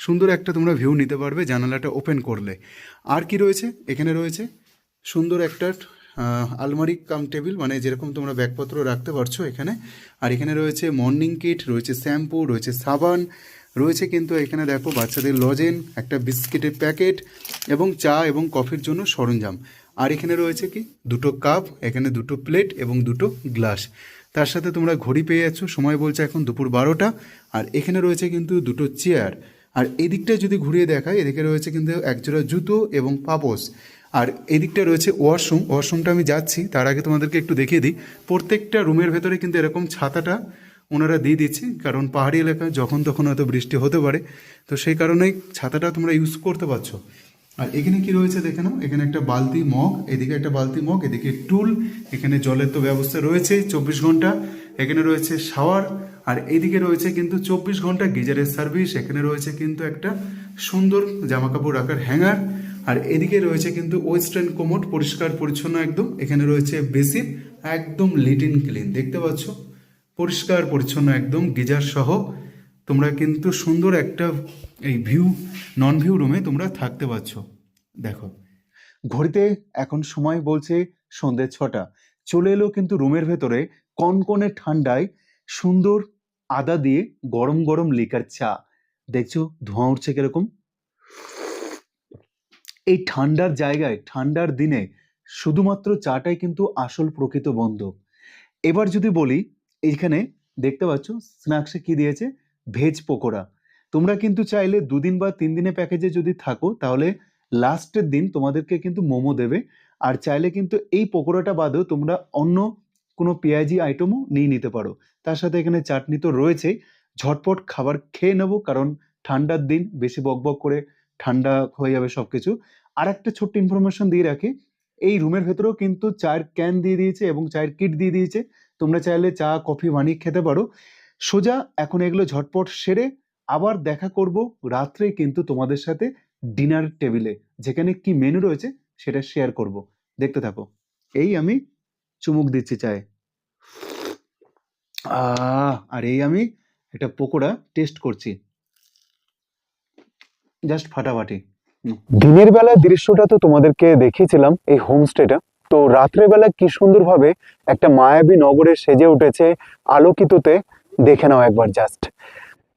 Speaker 2: সুন্দর একটা তোমরা ভিউ নিতে পারবে জানালাটা ওপেন করলে। আর কি রয়েছে, এখানে রয়েছে সুন্দর একটা আলমারি কাম টেবিল, মানে যেরকম তোমরা ব্যাগপত্র রাখতে পারছো এখানে। আর এখানে রয়েছে মর্নিং কিট, রয়েছে শ্যাম্পু, রয়েছে সাবান, রয়েছে কিন্তু এখানে দেখো বাচ্চাদের লজেন, একটা বিস্কিটের প্যাকেট, এবং চা এবং কফির জন্য সরঞ্জাম। আর এখানে রয়েছে কি দুটো কাপ, এখানে দুটো প্লেট এবং দুটো গ্লাস। তার সাথে তোমরা ঘড়ি পেয়ে যাচ্ছ, সময় বলছে এখন দুপুর 12টা। আর এখানে রয়েছে কিন্তু দুটো চেয়ার। আর এদিকটা যদি ঘুরিয়ে দেখায়, এদিকে রয়েছে কিন্তু একজোড়া জুতো এবং পাপোশ। আর এদিকটা রয়েছে ওয়াশরুম। ওয়াশরুমটা আমি যাচ্ছি, তার আগে তোমাদেরকে একটু দেখিয়ে দিই, প্রত্যেকটা রুমের ভেতরে কিন্তু এরকম ছাতাটা ওনারা দিয়ে দিচ্ছে, কারণ পাহাড়ি এলাকায় যখন তখন হয়তো বৃষ্টি হতে পারে, তো সেই কারণেই ছাতাটা তোমরা ইউজ করতে পারছো। আর এখানে কি রয়েছে দেখে নাও, এখানে একটা বালতি মগ, এদিকে একটা বালতি মগ, এদিকে টুল, এখানে জলের তো ব্যবস্থা রয়েছে 24 ঘন্টা, এখানে রয়েছে শাওয়ার। আর এইদিকে রয়েছে কিন্তু 24 ঘন্টা গিজারের সার্ভিস, এখানে রয়েছে কিন্তু একটা সুন্দর জামা কাপড় রাখার হ্যাঙ্গার। আর এদিকে রয়েছে কিন্তু ওয়েস্টার্ন কোমোড, পরিষ্কার পরিচ্ছন্ন একদম। এখানে রয়েছে বেসিন, একদম লিটিন ক্লিন, দেখতে পাচ্ছ, পরিষ্কার পরিচ্ছন্ন একদম, গিজার সহ। তোমরা কিন্তু সুন্দর একটা এই ভিউ নন ভিউ রুমে তোমরা থাকতে পারছো। দেখো, ঘড়িতে এখন সময় বলছে সন্ধ্যে 6টা। চলে এলো কিন্তু রুমের ভেতরে কনকনে ঠান্ডায় সুন্দর আদা দিয়ে গরম গরম লিকার চা। দেখছো ধোঁয়া উঠছে কিরকম। এই ঠান্ডার জায়গায়, ঠান্ডার দিনে শুধুমাত্র চাটাই কিন্তু আসল প্রকৃত বন্ধু। এবার যদি বলি, এইখানে দেখতে পাচ্ছ স্ন্যাক্সে কি দিয়েছে, ভেজ পকোড়া। তোমরা কিন্তু চাইলে 2 দিন বা 3 দিনে প্যাকেজে যদি থাকো, তাহলে লাস্টের দিন তোমাদেরকে কিন্তু মোমো দেবে। আর চাইলে কিন্তু এই পকোড়াটা বাদেও তোমরা অন্য কোনো পেঁয়াজি আইটেমও নিয়ে নিতে পারো। তার সাথে এখানে চাটনি তো রয়েছেই। ঝটপট খাবার খেয়ে নেবো, কারণ ঠান্ডার দিন, বেশি বকবক করে ঠান্ডা হয়ে যাবে সবকিছু। আর একটা ছোট্ট ইনফরমেশন দিয়ে রাখি, এই রুমের ভেতরেও কিন্তু চায়ের ক্যান দিয়ে দিয়েছে এবং চায়ের কিট দিয়ে দিয়েছে। তোমরা চাইলে চা কফি বানিয়ে খেতে পারো। সোজা এখন এগুলো ঝটপট সেরে আবার দেখা করব রাত্রে কিন্তু তোমাদের সাথে ডিনার টেবিলে, যেখানে কি মেনু রয়েছে সেটা শেয়ার করব। দেখতে থাকো। এই আমি চুমুক দিচ্ছি চায়ে, আর এই আমি একটা পকোড়া টেস্ট করছি, জাস্ট ফাটাফাটি। দিনের বেলা দৃশ্যটা তো তোমাদেরকে দেখিয়েছিলাম এই হোমস্টেটা, তো রাত্রে বেলা কি সুন্দরভাবে একটা মায়াবী নগরে সেজে উঠেছে আলোকিততে, দেখে নাও একবার জাস্ট।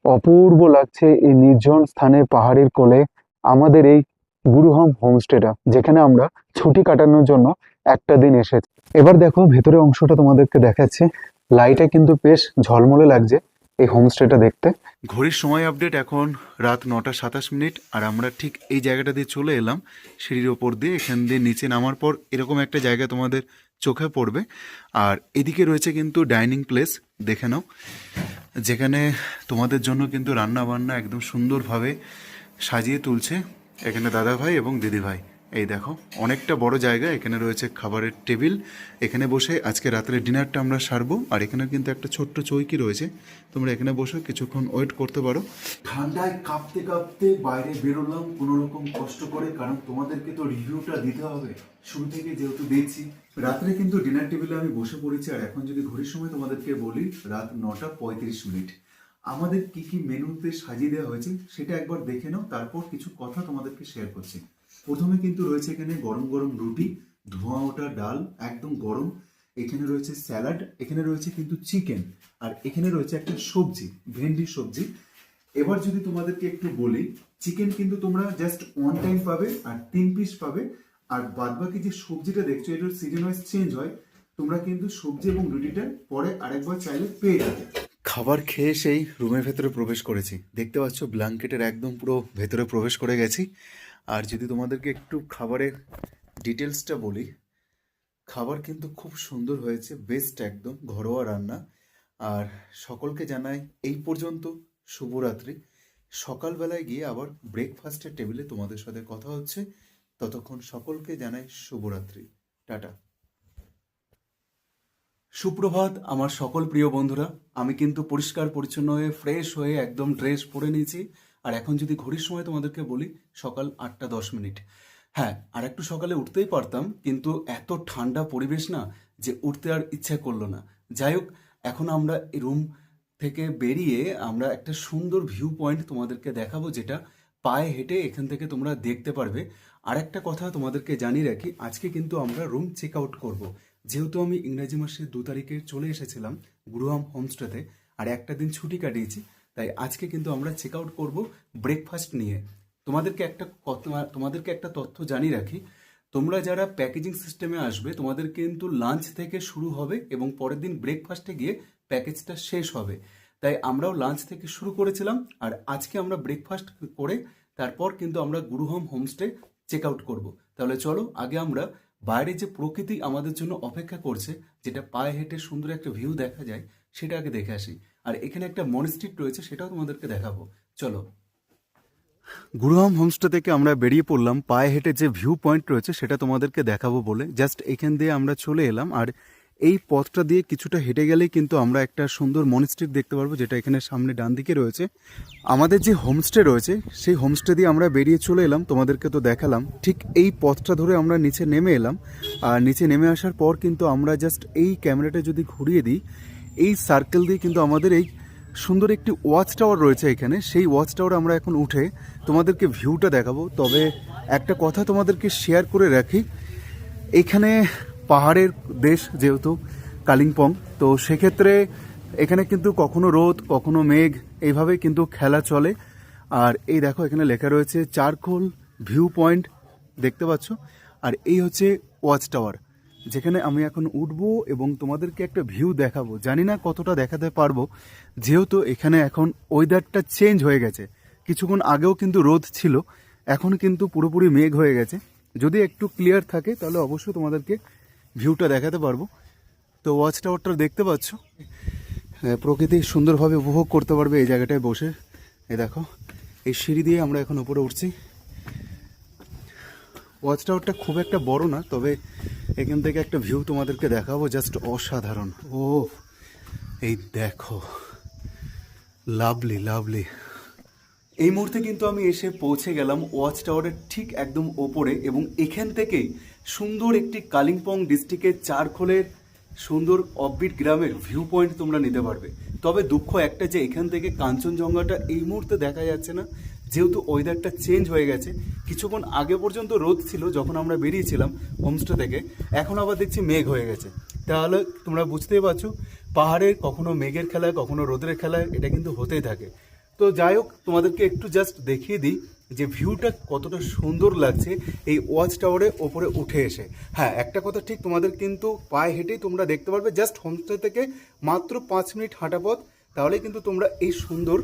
Speaker 2: অপূর্ব লাগছে এই নির্জন স্থানে পাহাড়ের কোলে আমাদের এই গুরুহম হোমস্টেটা, যেখানে আমরা ছুটি কাটানোর জন্য একটা দিন এসেছি। এবার দেখো ভেতরে অংশটা তোমাদেরকে দেখাচ্ছে।
Speaker 1: লাইটে কিন্তু বেশ ঝলমলে লাগছে এই হোমস্টেটা দেখতে।
Speaker 2: ঘড়ির সময় আপডেট, এখন রাত 9:27 আর আমরা ঠিক এই জায়গাটা দিয়ে চলে এলাম সিঁড়ির ওপর দিয়ে। এখান দিয়ে নিচে নামার পর এরকম একটা জায়গা তোমাদের চোখে পড়বে, আর এদিকে রয়েছে কিন্তু ডাইনিং প্লেস, দেখে নাও, যেখানে তোমাদের জন্য কিন্তু রান্না বান্না একদম সুন্দরভাবে সাজিয়ে তুলছে এখানে দাদা ভাই এবং দিদি ভাই। এই দেখো অনেকটা বড় জায়গা, এখানে রয়েছে খাবারের টেবিল, এখানে বসে আজকে রাতের ডিনারটা আমরা সারবো। আর এখানে কিন্তু একটা ছোট্ট চৌকি রয়েছে, তোমরা এখানে বসে কিছুক্ষণ ওয়েট করতে পারো। ঠান্ডায় কাঁপতে কাঁপতে বাইরে বেরোলাম কোনো রকম কষ্ট করে, কারণ তোমাদেরকে তো রিভিউটা দিতে হবে শুরু থেকে, যেহেতু দেখছি রাত্রে কিন্তু ডিনার টেবিলে আমি বসে পড়েছি। আর এখন যদি ঘড়ির সময় তোমাদেরকে বলি রাত 9:35। আমাদের কি কি মেনুতে সাজিয়ে দেওয়া হয়েছে সেটা একবার দেখে নাও, তারপর কিছু কথা তোমাদেরকে শেয়ার করছি। প্রথমে কিন্তু রয়েছে এখানে গরম গরম রুটি, ধোঁয়া ওঠা ডাল একদম গরম, এখানে রয়েছে স্যালাড, এখানে রয়েছে কিন্তু চিকেন, আর এখানে রয়েছে একটা সবজি, ভেন্ডির সবজি। এবার যদি তোমাদেরকে একটু বলি, চিকেন কিন্তু তোমরা জাস্ট ওয়ান টাইম পাবে আর 3 পিস পাবে, আর বাদবাকি যে সবজিটা দেখছো এটার সিজন ওয়াইজ চেঞ্জ হয়, তোমরা কিন্তু সবজি এবং রুটিটা পরে আরেকবার চাইলে পেয়ে যাবে। খাবার খেয়ে সেই রুমের ভেতরে প্রবেশ করেছি, দেখতে পাচ্ছ ব্ল্যাঙ্কেটের একদম পুরো ভেতরে প্রবেশ করে গেছি। আর যদি তোমাদেরকে একটু খাবারের ডিটেলসটা বলি, খাবার কিন্তু খুব সুন্দর হয়েছে, বেস্ট একদম ঘরোয়া রান্না। আর সকলকে জানাই এই পর্যন্ত শুভরাত্রি। সকালবেলায় গিয়ে আবার ব্রেকফাস্টের টেবিলে তোমাদের সাথে কথা হচ্ছে, ততক্ষণ সকলকে জানাই শুভরাত্রি, টাটা। সুপ্রভাত আমার সকল প্রিয় বন্ধুরা, আমি কিন্তু পরিষ্কার পরিচ্ছন্ন হয়ে ফ্রেশ হয়ে একদম ড্রেস পরে নিয়েছি। আর এখন যদি ঘড়ির সময় তোমাদেরকে বলি সকাল 8:10। হ্যাঁ, আর একটু সকালে উঠতেই পারতাম, কিন্তু এত ঠান্ডা পরিবেশ না যে উঠতে আর ইচ্ছা করলো না। যাই হোক, এখন আমরা এই রুম থেকে বেরিয়ে আমরা একটা সুন্দর ভিউ পয়েন্ট তোমাদেরকে দেখাবো, যেটা পায়ে হেঁটে এখান থেকে তোমরা দেখতে পারবে। আর একটা কথা তোমাদেরকে জানিয়ে রাখি, আজকে কিন্তু আমরা রুম চেক আউট করবো। যেহেতু আমি ইংরেজি মাসের 2 তারিখে চলে এসেছিলাম গুরুহাম হোমস্টেতে, আর একটা দিন ছুটি কাটিয়েছি, তাই আজকে কিন্তু আমরা চেক আউট করবো ব্রেকফাস্ট নিয়ে। তোমাদেরকে একটা তথ্য জানিয়ে রাখি, তোমরা যারা প্যাকেজিং সিস্টেমে আসবে তোমাদের কিন্তু লাঞ্চ থেকে শুরু হবে এবং পরের দিন ব্রেকফাস্টে গিয়ে প্যাকেজটা শেষ হবে। তাই আমরাও লাঞ্চ থেকে শুরু করেছিলাম, আর আজকে আমরা ব্রেকফাস্ট করে তারপর কিন্তু আমরা গুরুহাম হোমস্টে চেক আউট করবো। তাহলে চলো আগে আমরা বাইরে যে প্রকৃতি আমাদের জন্য অপেক্ষা করছে, যেটা পায়ে হেঁটে সুন্দর একটা ভিউ দেখা যায়, সেটা আগে দেখে আসি। আর এখানে একটা মনস্ট্রিট রয়েছে, সেটাও তোমাদেরকে দেখাবো, চলো। গুরুহাম হোমস্টে থেকে আমরা বেরিয়ে পড়লাম, পায়ে হেঁটে যে ভিউ পয়েন্ট রয়েছে সেটা তোমাদেরকে দেখাবো বলে জাস্ট এখান দিয়ে আমরা চলে এলাম। আর এই পথটা দিয়ে কিছুটা হেঁটে গেলেই কিন্তু আমরা একটা সুন্দর মনস্ট্রিট দেখতে পারবো, যেটা এখানে সামনে ডান দিকে রয়েছে। আমাদের যে হোমস্টে রয়েছে সেই হোমস্টে দিয়ে আমরা বেরিয়ে চলে এলাম, তোমাদেরকে তো দেখালাম। ঠিক এই পথটা ধরে আমরা নিচে নেমে এলাম, আর নিচে নেমে আসার পর কিন্তু আমরা জাস্ট এই ক্যামেরাটা যদি ঘুরিয়ে দিই, এই সার্কেল দিয়ে কিন্তু আমাদের এই সুন্দর একটি ওয়াচ টাওয়ার রয়েছে এখানে। সেই ওয়াচ টাওয়ারে আমরা এখন উঠে তোমাদেরকে ভিউটা দেখাবো। তবে একটা কথা তোমাদেরকে শেয়ার করে রাখি, এখানে পাহাড়ের দেশ যেহেতু কালিম্পং, তো সেক্ষেত্রে এখানে কিন্তু কখনো রোদ কখনো মেঘ এইভাবে কিন্তু খেলা চলে। আর এই দেখো এখানে লেখা রয়েছে চারকোল ভিউ পয়েন্ট, দেখতে পাচ্ছ। আর এই হচ্ছে ওয়াচ টাওয়ার, যেখানে আমি এখন উঠবো এবং তোমাদেরকে একটা ভিউ দেখাবো। জানি না কতটা দেখাতে পারবো, যেহেতু এখানে এখন ওয়েদারটা চেঞ্জ হয়ে গেছে। কিছুক্ষণ আগেও কিন্তু রোদ ছিল, এখন কিন্তু পুরোপুরি মেঘ হয়ে গেছে। যদি একটু ক্লিয়ার থাকে তাহলে অবশ্যই তোমাদেরকে ভিউটা দেখাতে পারবো। তো ওয়াচ টাওয়ারটা দেখতে পাচ্ছ, প্রকৃতি সুন্দরভাবে উপভোগ করতে পারবে এই জায়গাটায় বসে। এই দেখো এই সিঁড়ি দিয়ে আমরা এখন উপরে উঠছি। ওয়াচ টাওয়ারটা খুব একটা বড় না, তবে এখান থেকে একটা ভিউ তোমাদেরকে দেখাবো, জাস্ট অসাধারণ। ও এই দেখো, লাভলি লাভলি। এই মুহূর্তে কিন্তু আমি এসে পৌঁছে গেলাম ওয়াচ টাওয়ারের ঠিক একদম ওপরে, এবং এখান থেকেই সুন্দর একটি কালিম্পং ডিস্ট্রিক্টের চারখোলের সুন্দর অফবিট গ্রামের ভিউ পয়েন্ট তোমরা নিতে পারবে। তবে দুঃখ একটা যে এখান থেকে কাঞ্চনজঙ্ঘাটা এই মুহূর্তে দেখা যাচ্ছে না, যেহেতু ওয়েদারটা চেঞ্জ হয়ে গেছে। কিছুক্ষণ আগে পর্যন্ত রোদ ছিল যখন আমরা বেরিয়েছিলাম হোমস্টে থেকে, এখন আবার দেখছি মেঘ হয়ে গেছে। তাহলে তোমরা বুঝতেই পারছো, পাহাড়ের কখনো মেঘের খেলায় কখনো রোদের খেলায় এটা কিন্তু হতেই থাকে। তো যাই হোক, তোমাদেরকে একটু জাস্ট দেখিয়ে দিই যে ভিউটা কতটা সুন্দর লাগছে এই ওয়াচ টাওয়ারে ওপরে উঠে এসে। হ্যাঁ, একটা কথা ঠিক, তোমাদের কিন্তু পায়ে হেঁটেই তোমরা দেখতে পারবে, জাস্ট হোমস্টে থেকে মাত্র 5 মিনিট হাঁটা পথ, তাহলে কিন্তু তোমরা এই সুন্দর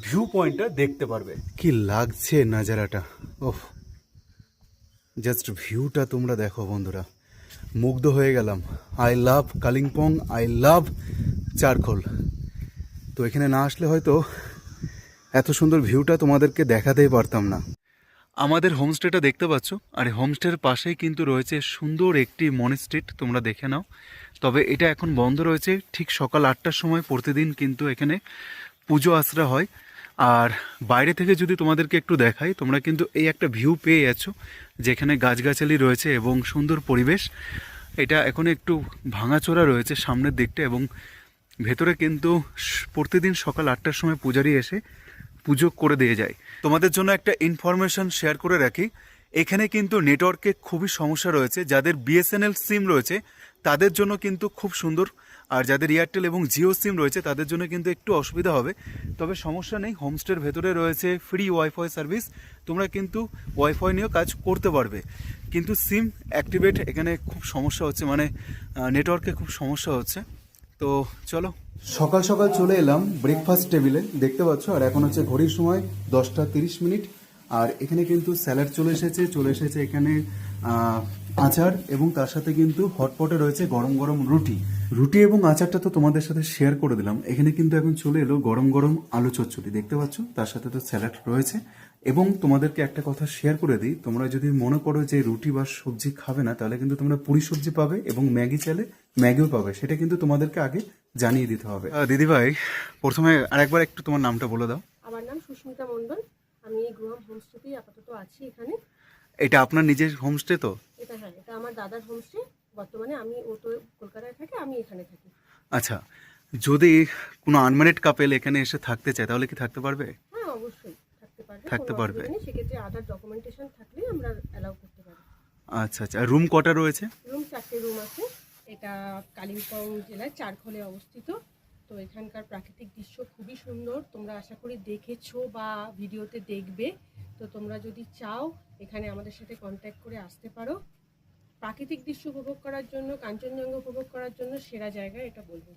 Speaker 2: ভিউ পয়েন্টটা দেখতে পারবে। কি লাগছে নাজারাটা, ওহ, জাস্ট ভিউটা তোমরা দেখো বন্ধুরা, মুগ্ধ হয়ে গেলাম। I love Kalimpong, I love charcoal. তো এখানে না আসলে হয়তো এত সুন্দর ভিউটা তোমাদেরকে দেখাতেই পারতাম না। আমাদের হোমস্টেটা দেখতে পাচ্ছ, আর এই হোমস্টের পাশেই কিন্তু রয়েছে সুন্দর একটি মনেস্ট্রিট, তোমরা দেখে নাও। তবে এটা এখন বন্ধ রয়েছে, ঠিক সকাল 8টার সময় প্রতিদিন কিন্তু এখানে পুজো আশ্রা হয়। আর বাইরে থেকে যদি তোমাদেরকে একটু দেখাই, তোমরা কিন্তু এই একটা ভিউ পেয়ে যাচ্ছ, যেখানে গাছগাছালি রয়েছে এবং সুন্দর পরিবেশ। এটা এখন একটু ভাঙাচোরা রয়েছে সামনের দিকটা, এবং ভেতরে কিন্তু প্রতিদিন সকাল 8টার সময় পূজারি এসে পুজো করে দিয়ে যায়। তোমাদের জন্য একটা ইনফরমেশন শেয়ার করে রাখি, এখানে কিন্তু নেটওয়ার্কে খুবই সমস্যা রয়েছে। যাদের বিএসএনএল সিম রয়েছে তাদের জন্য কিন্তু খুব সুন্দর, আর যাদের এয়ারটেল এবং জিও সিম রয়েছে তাদের জন্য কিন্তু একটু অসুবিধা হবে। তবে সমস্যা নেই, হোমস্টের ভেতরে রয়েছে ফ্রি ওয়াইফাই সার্ভিস, তোমরা কিন্তু ওয়াইফাই নিয়েও কাজ করতে পারবে। কিন্তু সিম অ্যাক্টিভেট এখানে খুব সমস্যা হচ্ছে, মানে নেটওয়ার্কে খুব সমস্যা হচ্ছে। তো চলো, সকাল সকাল চলে এলাম ব্রেকফাস্ট টেবিলে, দেখতে পাচ্ছ। আর এখন হচ্ছে ঘড়ির সময় 10টা 30 মিনিট। আর এখানে কিন্তু স্যালাড চলে এসেছে এখানে আচার, এবং তার সাথে কিন্তু হটপটে রয়েছে গরম গরম রুটি এবং আচারটা তো তোমাদের সাথে শেয়ার করে দিলাম। এখানে কিন্তু এখন চলে এলো গরম গরম আলু চচ্চড়ি, দেখতে পাচ্ছ, তার সাথে তো স্যালাড রয়েছে। এবং তোমাদেরকে একটা কথা শেয়ার করে দিই, তোমরা যদি মনে করো যে রুটি বা সবজি খাবে না, তাহলে কিন্তু তোমরা পুরি সবজি পাবে, এবং ম্যাগি চাইলে ম্যাগিও পাবে। সেটা কিন্তু তোমাদেরকে আগে জানিয়ে দিতে হবে। দিদিভাই, প্রথমে আরেকবার একটু তোমার নামটা বলে দাও।
Speaker 3: আমার নাম সুস্মিতা মণ্ডল, আমি এই গ্রুহাম হোমস্টেতেই আপাতত আছি এখানে।
Speaker 2: এটা আপনার নিজের হোমস্টে তো?
Speaker 3: এটা হ্যাঁ, এটা আমার দাদার হোমস্টে। বর্তমানে ও তো কলকাতায় থাকে, আমি এখানে থাকি।
Speaker 2: আচ্ছা, যদি কোনো আনম্যারিড কাপেল এখানে এসে থাকতে চায় তাহলে কি থাকতে পারবে?
Speaker 3: হ্যাঁ, অবশ্যই থাকতে পারবে,
Speaker 2: থাকতে
Speaker 3: কোনো
Speaker 2: পারবে।
Speaker 3: অসুবিধা নেই। সেক্ষেত্রে আদার ডকুমেন্টেশন থাকলেই আমরা অ্যালাউ করতে পারি।
Speaker 2: আচ্ছা আচ্ছা, রুম কটা রয়েছে?
Speaker 3: রুম 4টে রুম আছে। এটা কালিম্পং জেলার চারখোলে অবস্থিত। তো এখানকার প্রাকৃতিক দৃশ্য খুবই সুন্দর, তোমরা আশা করি দেখেছো বা ভিডিওতে দেখবে। তো তোমরা যদি চাও এখানে আমাদের সাথে কন্ট্যাক্ট করে আসতে পারো। প্রাকৃতিক দৃশ্য উপভোগ করার জন্য, কাঞ্চনজঙ্ঘা উপভোগ করার জন্য সেরা জায়গা এটা বলবো।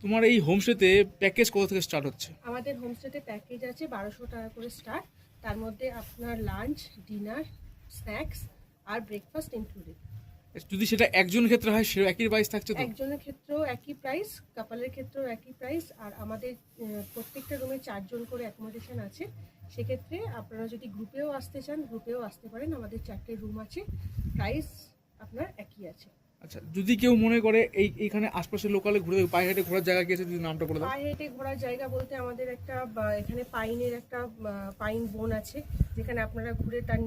Speaker 4: তোমার এই হোমস্টেতে প্যাকেজ কত থেকে স্টার্ট হচ্ছে?
Speaker 3: আমাদের হোমস্টেতে প্যাকেজ আছে 1200 টাকা করে স্টার্ট। তার মধ্যে আপনার লাঞ্চ, ডিনার, স্ন্যাক্স আর ব্রেকফাস্ট ইনক্লুডেড।
Speaker 4: যদি সেটা একজনের ক্ষেত্রে হয় সেটা একই প্রাইস থাকছে তো?
Speaker 3: একজনের ক্ষেত্রেও একই প্রাইস, কাপলের ক্ষেত্রেও একই প্রাইস। আর আমাদের প্রত্যেকটা রুমে 4 জন করে অ্যাকোমোডেশন আছে। সেক্ষেত্রে আপনারা যদি গ্রুপেও আসতে চান গ্রুপেও আসতে পারেন। আমাদের 4টে রুম আছে, প্রাইস আপনার একই আছে।
Speaker 4: আচ্ছা, যদি কেউ মনে করে এইখানে আশপাশের লোকালে ঘুরে পায়ে হেঁটে ঘোরার জায়গা কি আছে, যদি নামটা বলে দাও।
Speaker 3: পায়ে হেঁটে ঘোরার জায়গা বলতে আমাদের একটা এখানে পাইনের একটা পাইন বন আছে, যেখানে আপনারা ঘুরে তার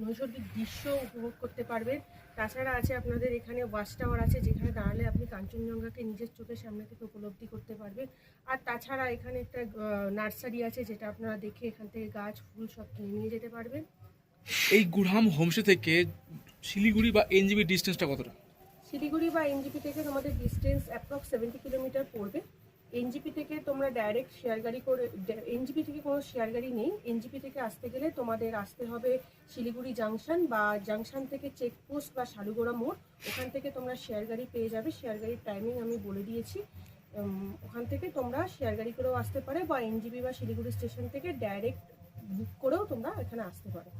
Speaker 3: নৈসর্গিক দৃশ্য উপভোগ করতে পারবেন। তাছাড়া আছে আপনাদের এখানে ওয়াচ টাওয়ার আছে, যেখানে দাঁড়ালে আপনি কাঞ্চনজঙ্ঘাকে নিজের চোখের সামনে থেকে উপলব্ধি করতে পারবেন। আর তাছাড়া এখানে একটা নার্সারি আছে, যেটা আপনারা দেখে এখান থেকে গাছ ফুল সব কিনে নিয়ে যেতে পারবেন।
Speaker 4: এই গুরহাম হোমস্টে থেকে শিলিগুড়ি বা এনজিবি ডিস্টেন্সটা কতটা?
Speaker 3: শিলিগুড়ি বা এনজিপি থেকে তোমাদের ডিস্টেন্স অ্যাপ্রক্স 70 কিলোমিটার পড়বে। এনজিপি থেকে তোমরা ডাইরেক্ট শেয়ার গাড়ি করে, এনজিপি থেকে কোনো শেয়ার গাড়ি নেই। এনজিপি থেকে আসতে গেলে তোমাদের আসতে হবে শিলিগুড়ি জাংশন, বা জাংশন থেকে চেকপোস্ট বা শালুগোড়া মোড়, ওখান থেকে তোমরা শেয়ার গাড়ি পেয়ে যাবে। শেয়ার গাড়ির টাইমিং আমি বলে দিয়েছি। ওখান থেকে তোমরা শেয়ার গাড়ি করেও আসতে পারে, বা এনজিপি বা শিলিগুড়ি স্টেশন থেকে ডাইরেক্ট বুক করেও তোমরা এখানে আসতে পারো।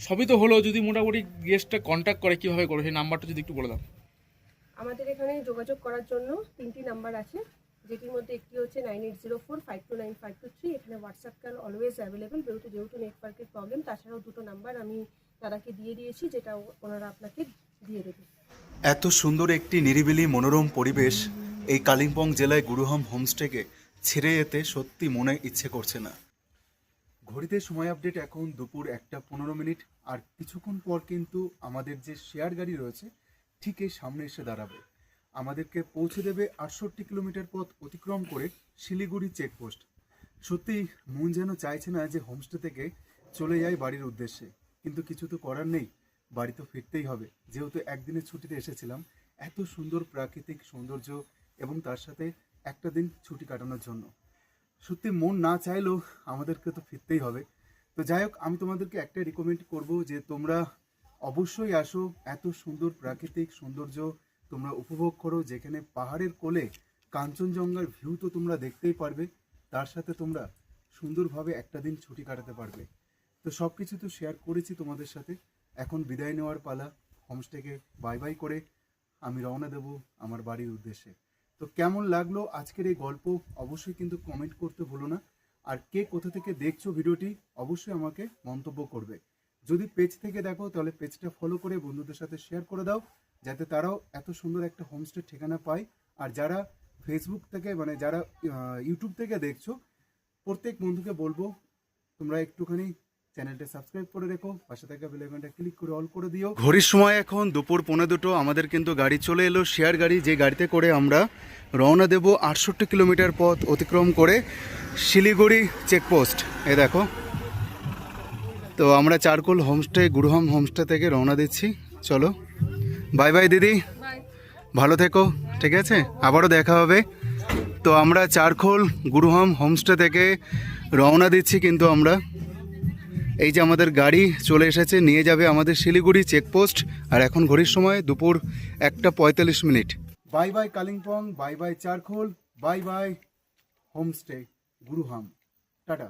Speaker 4: সবই তো হলো, যদি মোটামুটি গেস্টটা কন্ট্যাক্ট করে কীভাবে করে সেই নাম্বারটা যদি একটু বলে দাও।
Speaker 3: আমাদের এখানে যোগাযোগ করার জন্য 3টি নাম্বার আছে, যেটির মধ্যে একটি হচ্ছে 9804529523। এখানে হোয়াটসঅ্যাপ কল অলওয়েজ অ্যাভেলেবেল, যেহেতু নেটওয়ার্কের প্রবলেম। তাছাড়াও 2টো নাম্বার আমি দাদাকে দিয়ে দিয়েছি, যেটা ওনারা আপনাকে দিয়ে দেবে।
Speaker 2: এত সুন্দর একটি নিরিবিলি মনোরম পরিবেশ এই কালিম্পং জেলায় গুরুহাম হোমস্টেকে ছেড়ে যেতে সত্যি মনে ইচ্ছে করছে না। ঘড়িতে সময় আপডেট এখন দুপুর 1টা 15 মিনিট। আর কিছুক্ষণ পর কিন্তু আমাদের যে শেয়ার গাড়ি রয়েছে ঠিক এই সামনে এসে দাঁড়াবে, আমাদেরকে পৌঁছে দেবে 68 কিলোমিটার পথ অতিক্রম করে শিলিগুড়ি চেকপোস্ট। সত্যি মন যেন চাইছে না যে হোমস্টে থেকে চলে যাই বাড়ির উদ্দেশ্যে, কিন্তু কিছু তো করার নেই, বাড়ি তো ফিরতেই হবে। যেহেতু একদিনের ছুটিতে এসেছিলাম এত সুন্দর প্রাকৃতিক সৌন্দর্য এবং তার সাথে একটা দিন ছুটি কাটানোর জন্য। সত্যি মন না চাইলেও আমাদেরকে তো ফিরতেই হবে। তো যাই হোক, আমি তোমাদেরকে একটাই রিকমেন্ড করব যে তোমরা অবশ্যই আসো, এত সুন্দর প্রাকৃতিক সৌন্দর্য তোমরা উপভোগ করো, যেখানে পাহাড়ের কোলে কাঞ্চনজঙ্ঘার ভিউ তো তোমরা দেখতেই পারবে, তার সাথে তোমরা সুন্দরভাবে একটা দিন ছুটি কাটাতে পারবে। তো সব কিছু তো শেয়ার করেছি তোমাদের সাথে, এখন বিদায় নেওয়ার পালা। হোমস্টেকে বাই বাই করে আমি রওনা দেব আমার বাড়ির উদ্দেশ্যে। তো কেমন লাগলো আজকের এই গল্প অবশ্যই কিন্তু কমেন্ট করতে ভুলো না। আর কে কোথা থেকে দেখছো ভিডিওটি অবশ্যই আমাকে মন্তব্য করবে। যদি পেজ থেকে দেখো তাহলে পেজটা ফলো করে বন্ধুদের সাথে শেয়ার করে দাও, যাতে তারাও এত সুন্দর একটা হোমস্টে ঠিকানা পায়। আর যারা ফেসবুক থেকে মানে যারা ইউটিউব থেকে দেখছো, প্রত্যেক বন্ধুকে বলবো তোমরা একটুখানি চ্যানেলটা সাবস্ক্রাইব করে রেখো, পাশে থাকা বেল আইকনটা ক্লিক করে অল করে দিও। ঘড়ির সময় এখন দুপুর 1:15, আমাদের কিন্তু গাড়ি চলে এলো, শেয়ার গাড়ি, যে গাড়িতে করে আমরা রওনা দেব 68 কিলোমিটার পথ অতিক্রম করে শিলিগুড়ি চেকপোস্ট। এ দেখো, তো আমরা চারকোল হোমস্টে, গুরুহাম হোমস্টে থেকে রওনা দিচ্ছি। চলো, বাই বাই দিদি, ভালো থেকো, ঠিক আছে, আবারও দেখা হবে। তো আমরা চারকোল গুরুহাম হোমস্টে থেকে রওনা দিচ্ছি, কিন্তু আমরা এই যে আমাদের গাড়ি চলে এসেছে, নিয়ে যাবে আমাদের শিলিগুড়ি চেকপোস্ট। আর এখন ঘড়ির সময় দুপুর 1:45। Bye bye Kalimpong, bye bye charcoal, bye bye homestay গুরুহাম, টাটা।